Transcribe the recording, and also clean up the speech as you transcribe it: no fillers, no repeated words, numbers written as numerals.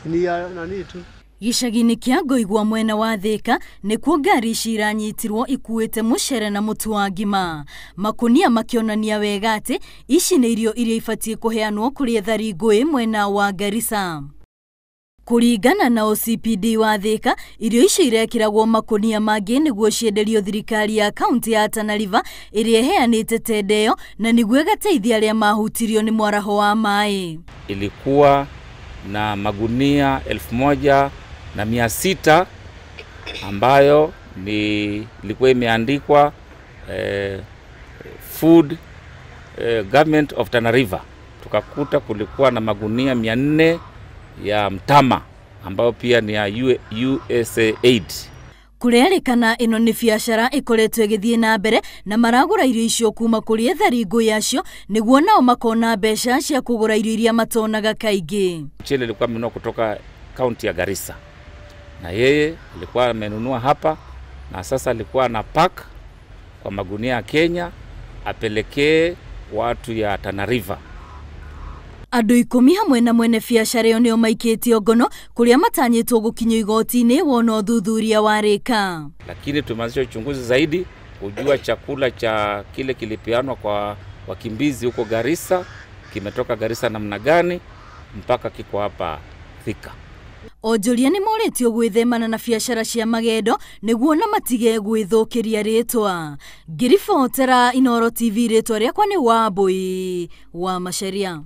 ni ya nani tu. Gicagi-inĩ kĩa Ngoigwa mwena wa Thika nĩkuo ngari ici iranyitirwo ikuĩte mũcere na mũtu wa ngima. Makunia makĩonania wega atĩ ici nĩ irio iria ibatiĩ kũheanwo kũrĩ ethari ngũĩ mwena wa Garissa. Kũringana na OCPD wa Thika, irio icio irekĩragwo makunia mangĩ nĩguo cienderio thirikari ya kaunti ya Tana River ĩrĩa ĩheanĩte tenda ĩyo na nĩguo ĩgateithia arĩa mahutirio nĩ mwaraho wa maĩ. Ilikuwa na magunia 1,600 ambayo ilikuwa imeandikwa Food Government of Tana River. Tukakuta kulikuwa na magunia 400 ya mtama ambayo pia ni ya USAID. Kurerikana ĩno nĩ biacara ĩkoretwo ĩgĩthiĩ na mbere na maragũra irio icio kuma kũrĩ ethari ngũĩ acio nĩguo nao makona mbeca cia kũgũra irio iria matonaga kaingĩ. Mchele ilikuwa amenunua kutoka kaunti ya Garissa na yeye alikuwa amenunua hapa na sasa alikuwa na pack kwa magunia ya Kenya apelekee watu ya Tana River. Andũ 10 hamwe na mwene biacara ĩyo nĩo maikĩtio ngono kũrĩa matanyĩtwo gũkinyio igoti-inĩ wona ũthuthuria warĩka. Lakini tumeanzisha uchunguzi zaidi kujua chakula cha kile kilipeanwa kwa wakimbizi huko Garissa kimetoka Garissa namna gani mpaka kiko hapa Thika. Onjoria nĩ morĩtio gwĩthemana na biacara cia magendo nĩguo na matige gwĩthũkĩria rĩtwa. Ngiribotera Inooro TV rĩtwa rĩakwa nĩ Wambui wa Macharia.